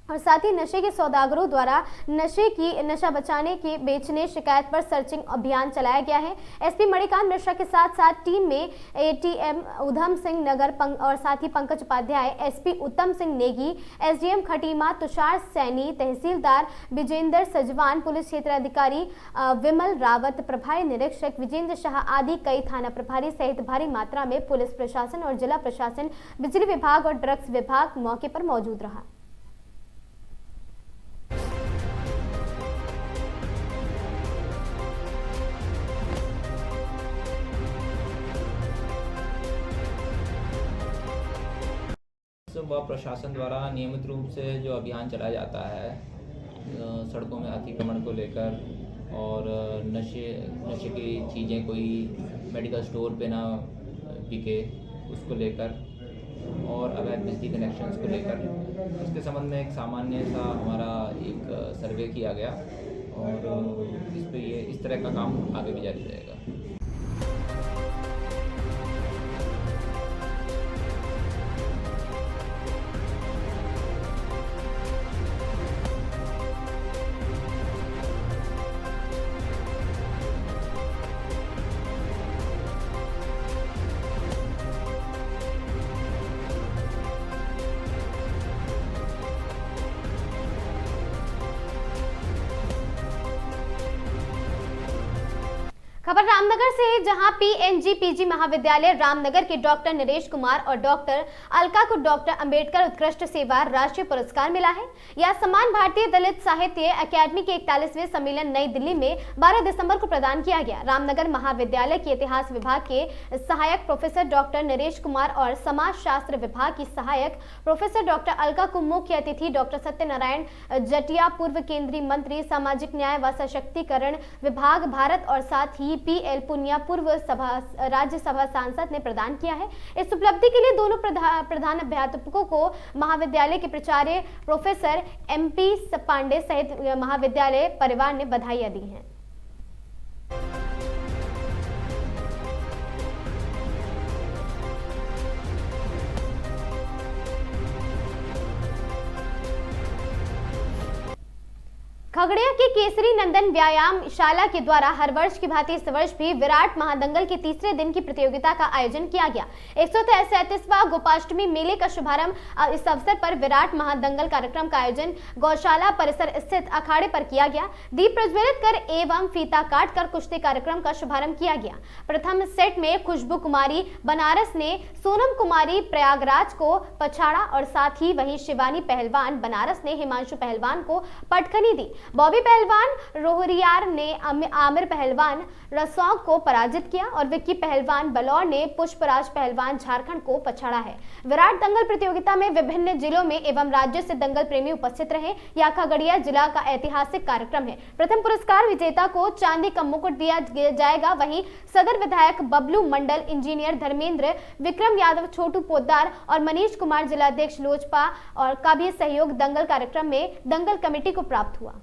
और साथ ही नशे के सौदागरों द्वारा नशा बचाने की बेचने शिकायत पर सर्चिंग अभियान चलाया गया है। एसपी मणिकांत मिश्रा के साथ साथ टीम में एटीएम उधम सिंह नगर और साथ ही पंकज उपाध्याय, एसपी उत्तम सिंह नेगी, एसडीएम खटीमा तुषार सैनी, तहसीलदार विजेंद्र सजवान, पुलिस क्षेत्र अधिकारी विमल रावत, प्रभारी निरीक्षक विजेंद्र शाह आदि कई थाना प्रभारी सहित भारी मात्रा में पुलिस प्रशासन और जिला प्रशासन, बिजली विभाग और ड्रग्स विभाग मौके पर मौजूद रहा। व प्रशासन द्वारा नियमित रूप से जो अभियान चलाया जाता है सड़कों में अतिक्रमण को लेकर और नशे की चीज़ें कोई मेडिकल स्टोर पे ना बिके उसको लेकर और अवैध बिजली कनेक्शंस को लेकर, उसके संबंध में एक सामान्य सा हमारा एक सर्वे किया गया और इस तरह का काम आगे भी जारी रहेगा। खबर रामनगर से है, जहां पीएनजी महाविद्यालय रामनगर के डॉक्टर नरेश कुमार और डॉक्टर अलका को डॉक्टर अंबेडकर उत्कृष्ट सेवा राष्ट्रीय पुरस्कार मिला है। यह सम्मान भारतीय दलित साहित्य अकादमी के 41वें सम्मेलन नई दिल्ली में 12 दिसंबर को प्रदान किया गया। रामनगर महाविद्यालय के इतिहास विभाग के सहायक प्रोफेसर डॉक्टर नरेश कुमार और समाज शास्त्र विभाग की सहायक प्रोफेसर डॉक्टर अलका को मुख्य अतिथि डॉक्टर सत्यनारायण जटिया, पूर्व केंद्रीय मंत्री, सामाजिक न्याय व सशक्तिकरण विभाग भारत और साथ ही पीएल पुनिया, पूर्व राज्यसभा सांसद ने प्रदान किया है। इस उपलब्धि के लिए दोनों प्रधान अध्यापकों को महाविद्यालय के प्राचार्य प्रोफेसर एमपी पांडे सहित महाविद्यालय परिवार ने बधाइयां दी हैं। खगड़िया के केसरी नंदन व्यायाम शाला के द्वारा हर वर्ष की भांति इस वर्ष भी विराट महादंगल के तीसरे दिन की प्रतियोगिता का आयोजन किया गया। 137वां गोपाष्टमी मेले का शुभारंभ इस अवसर पर विराट महादंगल कार्यक्रम का आयोजन गौशाला परिसर स्थित अखाड़े पर किया गया। दीप प्रज्वलित कर एवं फीता काट कर कुश्ती कार्यक्रम का शुभारंभ किया गया। प्रथम सेट में खुशबू कुमारी बनारस ने सोनम कुमारी प्रयागराज को पछाड़ा और साथ ही वहीं शिवानी पहलवान बनारस ने हिमांशु पहलवान को पटखनी दी। बॉबी पहलवान रोहरियार ने आमिर पहलवान रसौग को पराजित किया और विक्की पहलवान बलौर ने पुष्पराज पहलवान झारखंड को पछाड़ा है। विराट दंगल प्रतियोगिता में विभिन्न जिलों में एवं राज्यों से दंगल प्रेमी उपस्थित रहे। यह खगड़िया जिला का ऐतिहासिक कार्यक्रम है। प्रथम पुरस्कार विजेता को चांदी का मुकुट दिया जाएगा। वहीं सदर विधायक बबलू मंडल, इंजीनियर धर्मेंद्र, विक्रम यादव, छोटू पोद्दार और मनीष कुमार जिलाध्यक्ष लोजपा और का भी सहयोग दंगल कार्यक्रम में दंगल कमेटी को प्राप्त हुआ।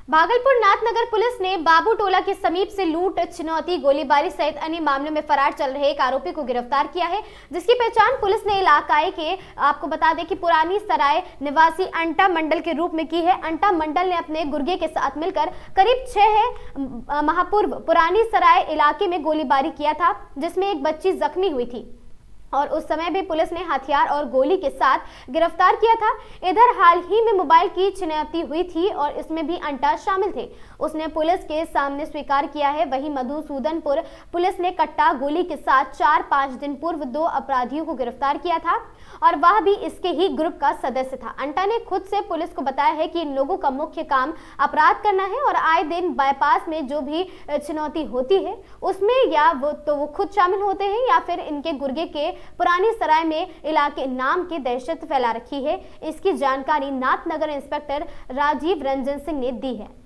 भागलपुर नाथनगर पुलिस ने बाबू टोला के समीप से लूट, छिनौती, गोलीबारी सहित अन्य मामलों में फरार चल रहे एक आरोपी को गिरफ्तार किया है, जिसकी पहचान पुलिस ने इलाके के आपको बता दें कि पुरानी सराय निवासी अंटा मंडल के रूप में की है। अंटा मंडल ने अपने गुर्गे के साथ मिलकर करीब 6 माह पूर्व पुरानी सराय इलाके में गोलीबारी किया था, जिसमें एक बच्ची जख्मी हुई थी और उस समय भी पुलिस ने हथियार और गोली के साथ गिरफ्तार किया था। इधर हाल ही में मोबाइल की छिनौती हुई थी और इसमें भी अंटा शामिल थे, उसने पुलिस के सामने स्वीकार किया है। वहीं मधुसूदनपुर पुलिस ने कट्टा गोली के साथ 4-5 दिन पूर्व 2 अपराधियों को गिरफ्तार किया था और वह भी इसके ही ग्रुप का सदस्य था। अंटा ने खुद से पुलिस को बताया है कि इन लोगों का मुख्य काम अपराध करना है और आए दिन बाईपास में जो भी छिनौती होती है उसमें या वो खुद शामिल होते हैं या फिर इनके गुर्गे के पुरानी सराय में इलाके नाम की दहशत फैला रखी है। इसकी जानकारी नाथनगर इंस्पेक्टर राजीव रंजन सिंह ने दी है।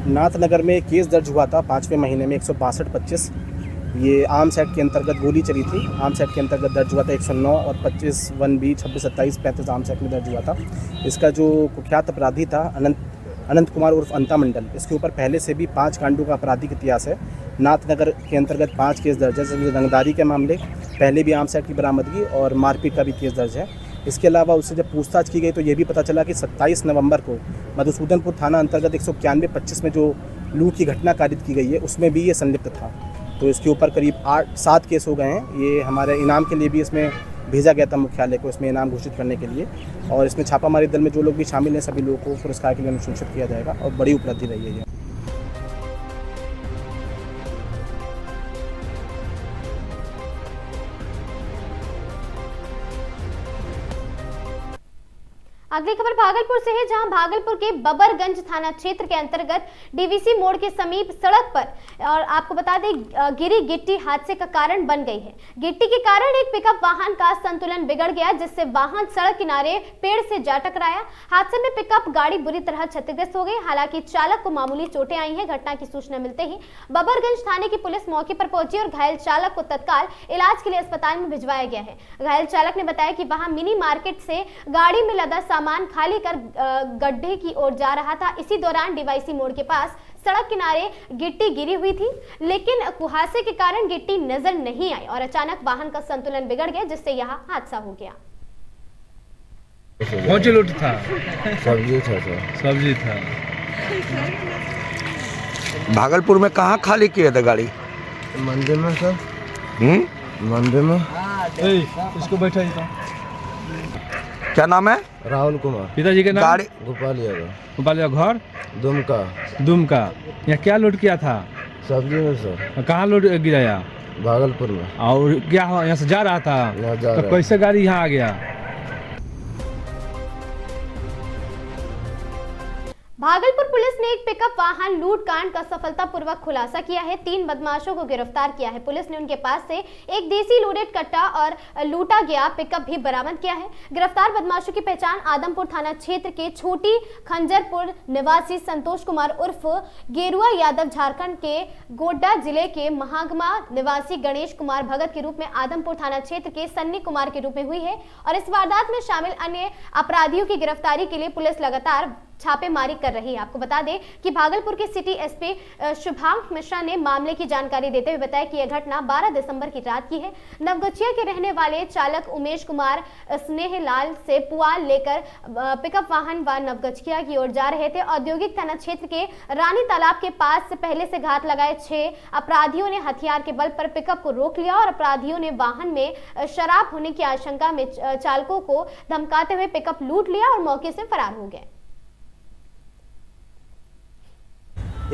नाथनगर में केस दर्ज हुआ था 5वें महीने में 162-25। ये आर्म्स एक्ट के अंतर्गत गोली चली थी। आर्म्स एक्ट के अंतर्गत दर्ज हुआ था 109 और 25 1B 26 27 35 आर्म्स एक्ट में दर्ज हुआ था। इसका जो कुख्यात अपराधी था अनंत कुमार उर्फ अंता मंडल, इसके ऊपर पहले से भी 5 कांडों का आपराधिक इतिहास है। नाथनगर के अंतर्गत 5 केस दर्ज है, जिसमें रंगदारी के मामले, पहले भी आर्म्स एक्ट की बरामदगी और मारपीट का भी केस दर्ज है। इसके अलावा उससे जब पूछताछ की गई तो ये भी पता चला कि 27 नवंबर को मधुसूदनपुर थाना अंतर्गत 191-25 में जो लूट की घटना कारित की गई है उसमें भी ये संलिप्त था। तो इसके ऊपर करीब 8-7 केस हो गए हैं। ये हमारे इनाम के लिए भी इसमें भेजा गया था मुख्यालय को, इसमें इनाम घोषित करने के लिए, और इसमें छापामारी दल में जो लोग भी शामिल हैं सभी लोगों को पुरस्कार के लिए अनुशंसित किया जाएगा और बड़ी उपलब्धि रही है ये। अगली खबर भागलपुर से है, जहां भागलपुर के बबरगंज थाना क्षेत्र के अंतर्गत डीवीसी मोड़ के समीप सड़क पर और आपको बता दें गिरी गिट्टी हादसे का कारण बन गई है। गिट्टी के कारण एक पिकअप वाहन का संतुलन बिगड़ गया, जिससे वाहन सड़क किनारे पेड़ से जा टकराया। हादसे में पिकअप गाड़ी बुरी तरह क्षतिग्रस्त हो गई। हालांकि चालक को मामूली चोटें आई हैं। घटना की सूचना मिलते ही बबरगंज थाने की पुलिस मौके पर पहुंची और घायल चालक को तत्काल इलाज के लिए अस्पताल में भिजवाया गया है। घायल चालक ने बताया कि वहां मिनी मार्केट से गाड़ी में लदा सामान खाली कर गड्ढे की ओर जा रहा था। इसी दौरान डीवाईसी मोड़ के पास सड़क किनारे गिट्टी गिरी हुई थी, लेकिन कुहासे के कारण गिट्टी नजर नहीं आई और अचानक वाहन का संतुलन बिगड़ गया, जिससे यह हादसा हो गया। कौन सी लूट था? सब्जी था सर। सब्जी था। भागलपुर में कहाँ खाली किया था गाड़ी? मंदिर में सर। मंदिर में। इसको बैठा ही था। क्या नाम है? राहुल कुमार। पिताजी के नाम? गाड़ी गोपाल यादव। गोपाल यादव। घर? दुमका। दुमका। यहाँ क्या लूट किया था? सब्जी में सर। कहाँ लूट गिराया? भागलपुर में। और क्या यहाँ से जा रहा था? तो कैसे गाड़ी यहाँ आ गया? भागलपुर पुलिस ने एक पिकअप वाहन लूट कांड का सफलतापूर्वक खुलासा किया है। 3 बदमाशों को गिरफ्तार किया है। पुलिस ने उनके पास से एक देसी लोडेड कट्टा और लूटा गया पिकअप भी बरामद किया है। गिरफ्तार बदमाशों की पहचान आदमपुर थाना क्षेत्र के छोटी खंजरपुर निवासी संतोष कुमार उर्फ गेरुआ यादव, झारखंड के गोड्डा जिले के महागमा निवासी गणेश कुमार भगत के रूप में, आदमपुर थाना क्षेत्र के सन्नी कुमार के रूप में हुई है। और इस वारदात में शामिल अन्य अपराधियों की गिरफ्तारी के लिए पुलिस लगातार छापेमारी कर रही है। आपको बता दें कि भागलपुर के सिटी एसपी शुभांक मिश्रा ने मामले की जानकारी देते हुए बताया कि यह घटना 12 दिसंबर की रात की है। नवगछिया के रहने वाले चालक उमेश कुमार स्नेहलाल से पुआल लेकर पिकअप वाहन व नवगछिया की ओर जा रहे थे। औद्योगिक थाना क्षेत्र के रानी तालाब के पास से पहले से घात लगाए 6 अपराधियों ने हथियार के बल पर पिकअप को रोक लिया और अपराधियों ने वाहन में शराब होने की आशंका में चालकों को धमकाते हुए पिकअप लूट लिया और मौके से फरार हो गए।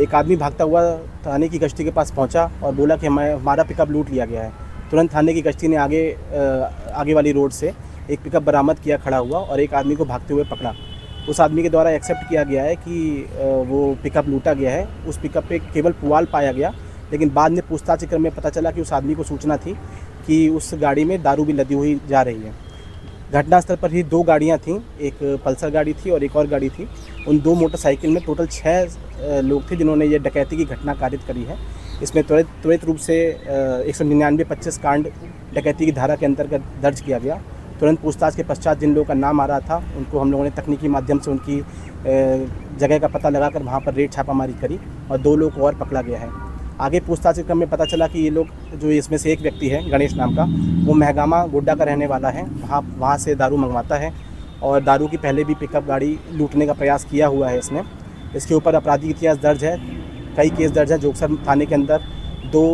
एक आदमी भागता हुआ थाने की गश्ती के पास पहुंचा और बोला कि हमारा पिकअप लूट लिया गया है। तुरंत थाने की गश्ती ने आगे वाली रोड से एक पिकअप बरामद किया खड़ा हुआ और एक आदमी को भागते हुए पकड़ा। उस आदमी के द्वारा एक्सेप्ट किया गया है कि वो पिकअप लूटा गया है। उस पिकअप पे केवल पुआल पाया गया, लेकिन बाद में पूछताछ के क्रम में पता चला कि उस आदमी को सूचना थी कि उस गाड़ी में दारू भी लदी हुई जा रही है। घटनास्थल पर ही 2 गाड़ियाँ थीं, एक पल्सर गाड़ी थी और एक और गाड़ी थी। उन 2 मोटरसाइकिल में टोटल 6 लोग थे जिन्होंने ये डकैती की घटना कारित करी है। इसमें त्वरित रूप से 199-25 कांड डकैती की धारा के अंतर्गत दर्ज किया गया। तुरंत पूछताछ के पश्चात जिन लोगों का नाम आ रहा था उनको हम लोगों ने तकनीकी माध्यम से उनकी जगह का पता लगाकर वहाँ पर रेड छापामारी करी और 2 लोग को और पकड़ा गया है। आगे पूछताछ के क्रम में पता चला कि ये लोग, जो इसमें से एक व्यक्ति है गणेश नाम का, वो महगामा गोड्डा का रहने वाला है। वहाँ से दारू मंगवाता है और दारू की पहले भी पिकअप गाड़ी लूटने का प्रयास किया हुआ है इसने। इसके ऊपर आपराधिक इतिहास दर्ज है, कई केस दर्ज है। जोगसर थाने के अंदर 2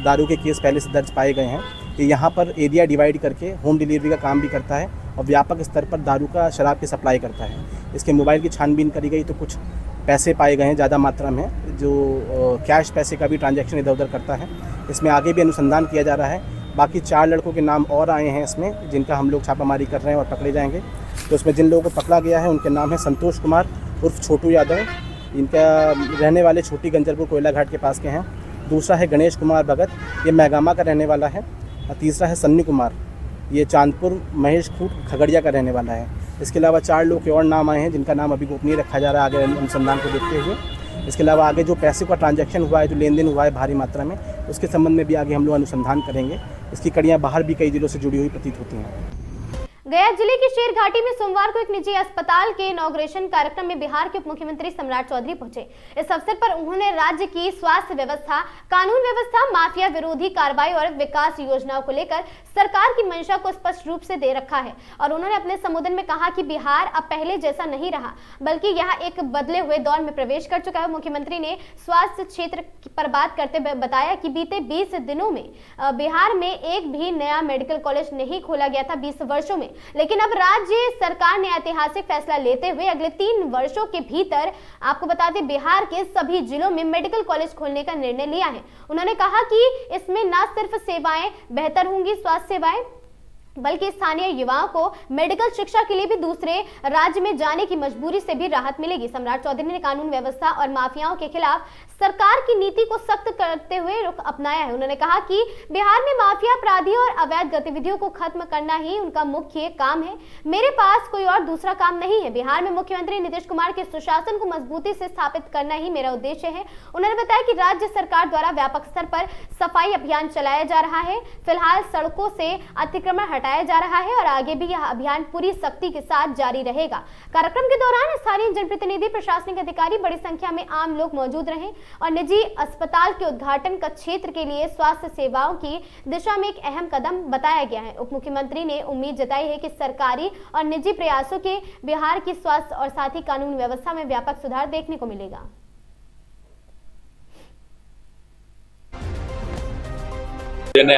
दारू के केस पहले से दर्ज पाए गए हैं। ये यहाँ पर एरिया डिवाइड करके होम डिलीवरी का काम भी करता है और व्यापक स्तर पर दारू का शराब की सप्लाई करता है। इसके मोबाइल की छानबीन करी गई तो कुछ पैसे पाए गए हैं ज़्यादा मात्रा में, जो कैश पैसे का भी ट्रांजैक्शन इधर उधर करता है। इसमें आगे भी अनुसंधान किया जा रहा है। बाकी 4 लड़कों के नाम और आए हैं इसमें, जिनका हम लोग छापामारी कर रहे हैं और पकड़े जाएंगे। तो इसमें जिन लोगों को पकड़ा गया है उनके नाम है संतोष कुमार उर्फ छोटू यादव, इनका रहने वाले छोटी गंजरपुर कोयला घाट के पास के हैं। दूसरा है गणेश कुमार भगत, ये महगामा का रहने वाला है। और तीसरा है सन्नी कुमार, ये चांदपुर महेश खूट खगड़िया का रहने वाला है। इसके अलावा 4 लोग के और नाम आए हैं जिनका नाम अभी गोपनीय रखा जा रहा है आगे अनुसंधान को देखते हुए। इसके अलावा आगे जो पैसे का ट्रांजैक्शन हुआ है, जो लेन देन हुआ है भारी मात्रा में, उसके संबंध में भी आगे हम लोग अनुसंधान करेंगे। इसकी कड़ियाँ बाहर भी कई जिलों से जुड़ी हुई प्रतीत होती हैं। गया जिले की शेर घाटी में सोमवार को एक निजी अस्पताल के इनॉग्रेशन कार्यक्रम में बिहार के उप मुख्यमंत्री सम्राट चौधरी पहुंचे। इस अवसर पर उन्होंने राज्य की स्वास्थ्य व्यवस्था, कानून व्यवस्था, माफिया विरोधी कार्रवाई और विकास योजनाओं को लेकर सरकार की मंशा को स्पष्ट रूप से दे रखा है। और उन्होंने अपने संबोधन में कहा कि बिहार अब पहले जैसा नहीं रहा, बल्कि यहाँ एक बदले हुए दौर में प्रवेश कर चुका है। मुख्यमंत्री ने स्वास्थ्य क्षेत्र पर बात करते हुए बताया कि बीते 20 दिनों में बिहार में एक भी नया मेडिकल कॉलेज नहीं खोला गया था 20 वर्षों में, लेकिन अब राज्य सरकार ने ऐतिहासिक फैसला लेते हुए अगले 3 वर्षों के भीतर, आपको बता दें, बिहार के सभी जिलों में मेडिकल कॉलेज खोलने का निर्णय लिया है। उन्होंने कहा कि इसमें न सिर्फ सेवाएं बेहतर होंगी, स्वास्थ्य सेवाएं, बल्कि स्थानीय युवाओं को मेडिकल शिक्षा के लिए भी दूसरे राज्य में जाने की मजबूरी से भी राहत मिलेगी। सम्राट चौधरी ने कानून व्यवस्था और माफियाओं के खिलाफ सरकार की नीति को सख्त करते हुए रुख अपनाया है। उन्होंने कहा कि बिहार में माफिया, अपराधी और अवैध गतिविधियों को खत्म करना ही उनका मुख्य काम है। मेरे पास कोई और दूसरा काम नहीं है। बिहार में मुख्यमंत्री नीतीश कुमार के सुशासन को मजबूती से स्थापित करना ही मेरा उद्देश्य है। उन्होंने बताया कि राज्य सरकार द्वारा व्यापक स्तर पर सफाई अभियान चलाया जा रहा है। फिलहाल सड़कों से अतिक्रमण हटाया जा रहा है और आगे भी यह अभियान पूरी सख्ती के साथ जारी रहेगा। कार्यक्रम के दौरान स्थानीय जनप्रतिनिधि, प्रशासनिक अधिकारी, बड़ी संख्या में आम लोग मौजूद रहे और निजी अस्पताल के उद्घाटन का क्षेत्र के लिए स्वास्थ्य सेवाओं की दिशा में एक अहम कदम बताया गया है। उप मुख्यमंत्री ने उम्मीद जताई है कि सरकारी और निजी प्रयासों के बिहार की स्वास्थ्य और साथ ही कानून व्यवस्था में व्यापक सुधार देखने को मिलेगा।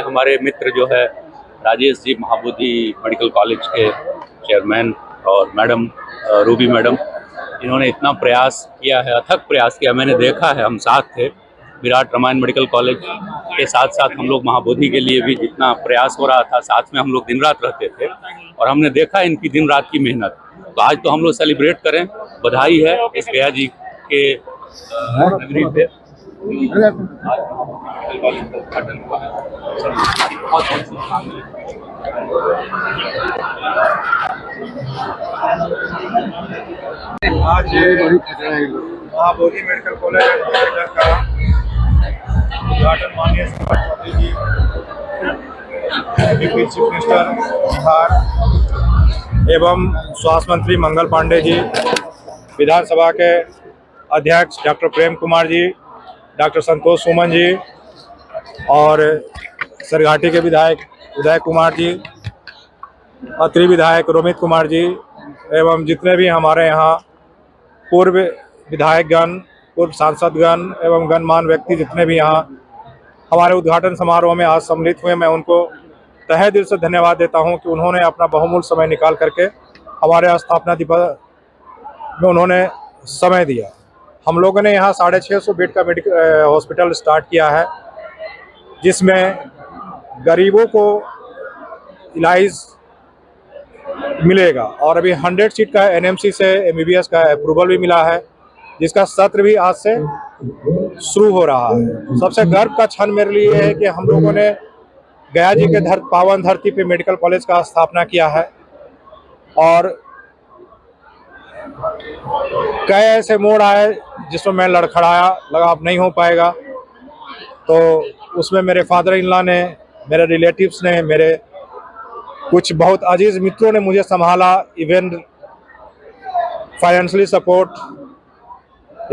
हमारे मित्र जो है राजेश जी महाबोधि मेडिकल कॉलेज के चेयरमैन और मैडम रूबी मैडम, इन्होंने इतना प्रयास किया है, अथक प्रयास किया। मैंने देखा है, हम साथ थे विराट रामायण मेडिकल कॉलेज के साथ साथ हम लोग महाबोधि के लिए भी जितना प्रयास हो रहा था, साथ में हम लोग दिन रात रहते थे और हमने देखा इनकी दिन रात की मेहनत। तो आज तो हम लोग सेलिब्रेट करें, बधाई है इस गया जी के नगरी पे। आज महाबोधि मेडिकल कॉलेज का उद्घाटन माननीय सम्राट चौधरी जी, डिप्टी चीफ मिनिस्टर बिहार एवं स्वास्थ्य मंत्री मंगल पांडे जी, विधानसभा के अध्यक्ष डॉक्टर प्रेम कुमार जी, डॉक्टर संतोष सुमन जी और सरघाटी के विधायक उदय कुमार जी, अत्रि विधायक रोमित कुमार जी एवं जितने भी हमारे यहाँ पूर्व विधायकगण, पूर्व सांसदगण एवं गणमान्य व्यक्ति जितने भी यहाँ हमारे उद्घाटन समारोह में आज सम्मिलित हुए, मैं उनको तहे दिल से धन्यवाद देता हूँ कि उन्होंने अपना बहुमूल्य समय निकाल करके हमारे स्थापना दिवस में उन्होंने समय दिया। हम लोगों ने यहाँ 650 बेड का मेडिकल हॉस्पिटल स्टार्ट किया है, जिसमें गरीबों को इलाज मिलेगा और अभी 100 सीट का एनएमसी से एमबीबीएस का अप्रूवल भी मिला है, जिसका सत्र भी आज से शुरू हो रहा है। सबसे गर्व का क्षण मेरे लिए है कि हम लोगों ने गया जी के पावन धरती पे मेडिकल कॉलेज का स्थापना किया है और कई ऐसे मोड़ आए जिसमें मैं लड़खड़ाया, लगा अब नहीं हो पाएगा, तो उसमें मेरे फादर इन लॉ ने, मेरे रिलेटिव्स ने, मेरे कुछ बहुत अजीज मित्रों ने मुझे संभाला, even financially support,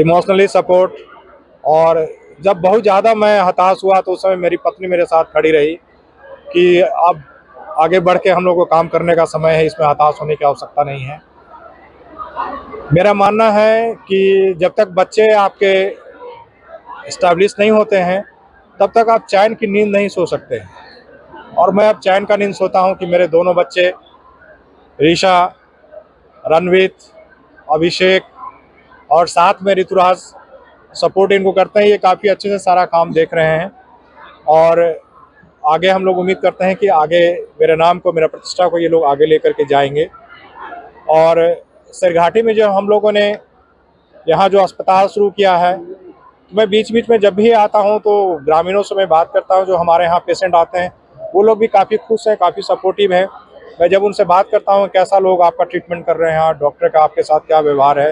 emotionally support. और जब बहुत ज़्यादा मैं हताश हुआ तो उस समय मेरी पत्नी मेरे साथ खड़ी रही कि अब आगे बढ़ के हम लोग को काम करने का समय है, इसमें हताश होने की आवश्यकता नहीं है। मेरा मानना है कि जब तक बच्चे आपके इस्टेब्लिश नहीं होते हैं तब तक आप चैन की नींद नहीं सो सकते हैं। और मैं अब चैन का नींद सोता हूं कि मेरे दोनों बच्चे ऋषा, रणवीत, अभिषेक और साथ में ऋतुराज सपोर्ट इनको करते हैं। ये काफ़ी अच्छे से सारा काम देख रहे हैं और आगे हम लोग उम्मीद करते हैं कि आगे मेरे नाम को, मेरा प्रतिष्ठा को ये लोग आगे लेकर के जाएंगे। और सिरघाटी में जो हम लोगों ने यहाँ जो अस्पताल शुरू किया है, मैं बीच बीच में जब भी आता हूँ तो ग्रामीणों से मैं बात करता हूँ, जो हमारे यहाँ पेशेंट आते हैं वो लोग भी काफ़ी खुश हैं, काफ़ी सपोर्टिव हैं। मैं जब उनसे बात करता हूँ कैसा लोग आपका ट्रीटमेंट कर रहे हैं, डॉक्टर का आपके साथ क्या व्यवहार है,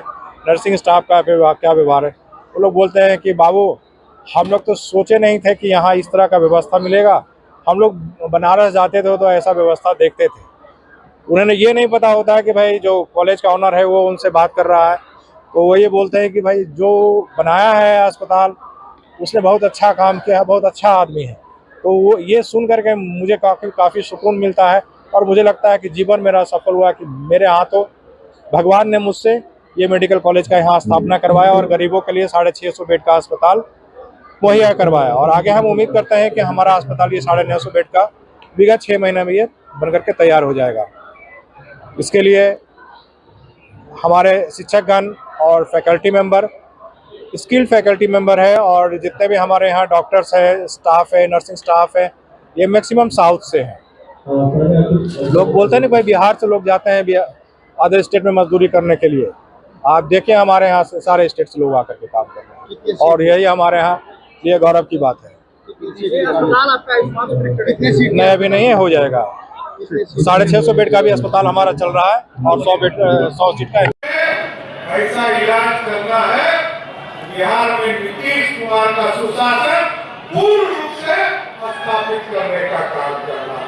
नर्सिंग स्टाफ का क्या व्यवहार है, वो लोग बोलते हैं कि बाबू हम लोग तो सोचे नहीं थे कि यहाँ इस तरह का व्यवस्था मिलेगा। हम लोग बनारस जाते थे तो ऐसा व्यवस्था देखते थे, उन्हें ये नहीं पता होता है कि भाई जो कॉलेज का ऑनर है वो उनसे बात कर रहा है, तो वो ये बोलते हैं कि भाई जो बनाया है अस्पताल उसने बहुत अच्छा काम किया है, बहुत अच्छा आदमी है। तो वो ये सुन करके मुझे काफ़ी सुकून मिलता है और मुझे लगता है कि जीवन मेरा सफल हुआ कि मेरे हाथों भगवान ने मुझसे ये मेडिकल कॉलेज का यहाँ स्थापना करवाया और गरीबों के लिए 650 बेड का अस्पताल मुहैया करवाया। और आगे हम उम्मीद करते हैं कि हमारा अस्पताल ये 950 बेड का विगत 6 महीने में ये बन करके तैयार हो जाएगा। इसके लिए हमारे शिक्षकगण और faculty member, skilled faculty member है और जितने भी हमारे यहाँ डॉक्टर्स है, स्टाफ है, नर्सिंग स्टाफ है, ये मैक्सिमम साउथ से हैं। लोग बोलते हैं ना भाई बिहार से लोग जाते हैं अदर स्टेट में मजदूरी करने के लिए, आप देखिए हमारे यहाँ से सारे स्टेट से लोग आकर के काम कर रहे हैं और यही हमारे यहाँ ये गौरव की बात है। नहीं अभी नहीं है, हो जाएगा। 650 बेड का भी अस्पताल हमारा चल रहा है और 100 सीट का ऐसा इलाज करना है। बिहार में नीतीश कुमार का सुशासन पूर्ण रूप से स्थापित करने का काम करना है।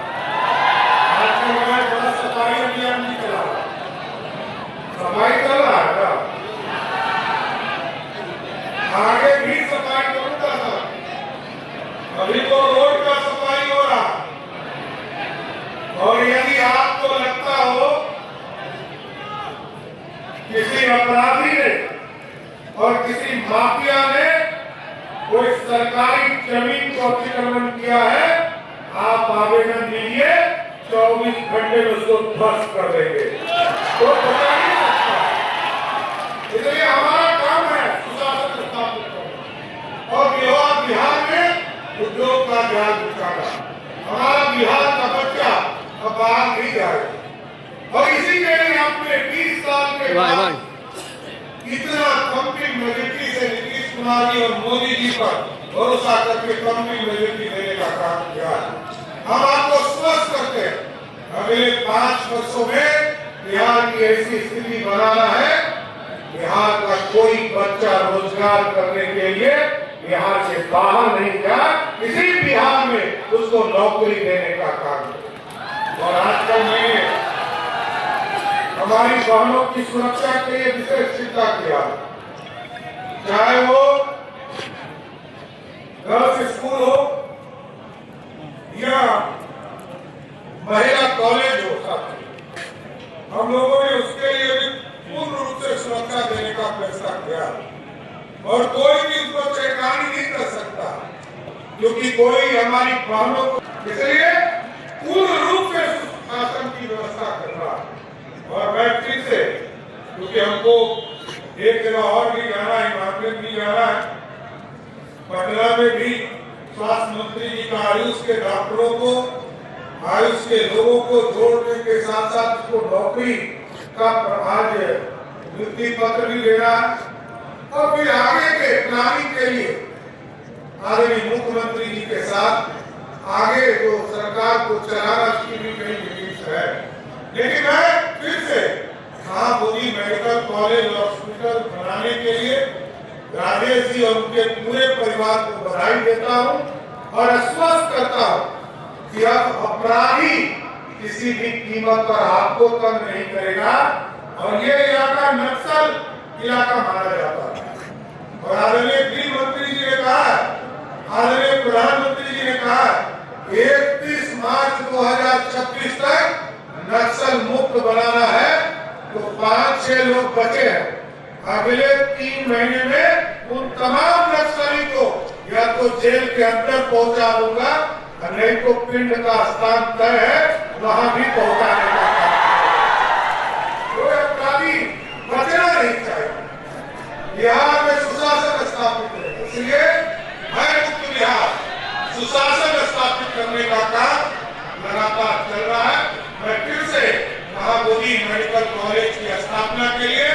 आजकल मैं थोड़ा सफाई अभियान नहीं चला रहा, सफाई चल रहा है ना, आगे भी सफाई करूंगा सर। अभी तो रोड का सफाई हो रहा, और यदि आपको लगता हो किसी अपराधी ने और किसी माफिया ने कोई सरकारी जमीन को अतिक्रमण किया है, आप आवेदन दीजिए, 24 घंटे में उसको ध्वस्त कर देंगे। तो पता नहीं सकता, इसलिए हमारा काम है सुशासन स्थापित करना और बिहार में उद्योग का ध्यान रखना। हमारा बिहार का बच्चा अब बाहर नहीं जाएगा और इसी के लिए आपने 20 साल के बाद इतना कंप्लीट मेजोरिटी से नीतीश कुमार जी और मोदी जी पर भरोसा करके कंप्लीट मेजोरिटी देने का काम किया है। हम आपको स्पष्ट करते हैं अगले 5 वर्षों में बिहार की ऐसी स्थिति बनाना है, बिहार का कोई बच्चा रोजगार करने के लिए बिहार से बाहर नहीं जाए, इसी बिहार में उसको नौकरी देने का काम किया। और आजकल मैंने हमारी बहनों की सुरक्षा के लिए विशेष चिंता किया, चाहे वो गर्ल्स स्कूल हो या महिला कॉलेज हो, हम लोगों ने उसके लिए भी पूर्ण रूप से सुरक्षा देने का फैसला किया और कोई भी उसको चेतावनी नहीं कर सकता क्योंकि कोई हमारी बहनों को, इसलिए पूर्ण रूप से शासन की व्यवस्था करना। और मैं फिर से, क्योंकि हमको एक जगह और भी जाना है, हिमाचल भी जाना है, पटना में भी स्वास्थ्य मंत्री जी का आयुष के डॉक्टरों को, आयुष के लोगों को जोड़ने के साथ साथ उसको नौकरी का आज नियुक्ति पत्र भी देना है और फिर आगे के प्लानिंग के लिए आदरणीय मुख्यमंत्री जी के साथ आगे जो सरकार को चलाना उसकी भी कई मीटिंग्स है। लेकिन मैं फिर से महाबोधि मेडिकल कॉलेज और हॉस्पिटल बनाने के लिए राजेश जी और उनके पूरे परिवार को बधाई देता हूँ और आश्वस्त करता हूँ कि अब अपराधी किसी भी कीमत पर आपको तंग नहीं करेगा और ये इलाका नक्सल इलाका माना जाता है। और आदरणीय गृह मंत्री जी ने कहा, आदरणीय प्रधानमंत्री जी ने कहा 31 मार्च 2026 तक नक्सल मुक्त बनाना है। तो 5-6 लोग बचे हैं। अगले 3 महीने में उन तमाम नक्सली को या तो जेल के अंदर पहुंचा दूंगा, नहीं तो पिंड का स्थान तय है वहां भी पहुंचाने का कोई अपराधी बचना नहीं चाहिए। बिहार में सुशासन स्थापित है, इसलिए हर मुक्त बिहार सुशासन स्थापित करने का काम लगातार चल रहा है। मैं फिर से महाबोधि मेडिकल कॉलेज की स्थापना के लिए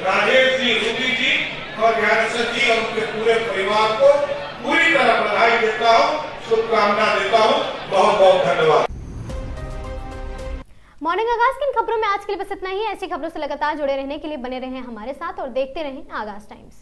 राजेश जी, रूबी जी और ज्ञानेश्वर जी और उनके पूरे परिवार को पूरी तरह बधाई देता हूँ, शुभकामना देता हूँ। बहुत बहुत धन्यवाद। मॉर्निंग आगाज की इन खबरों में आज के लिए बस इतना ही। ऐसी खबरों से लगातार जुड़े रहने के लिए बने रहें हमारे साथ और देखते रहें आगाज टाइम्स।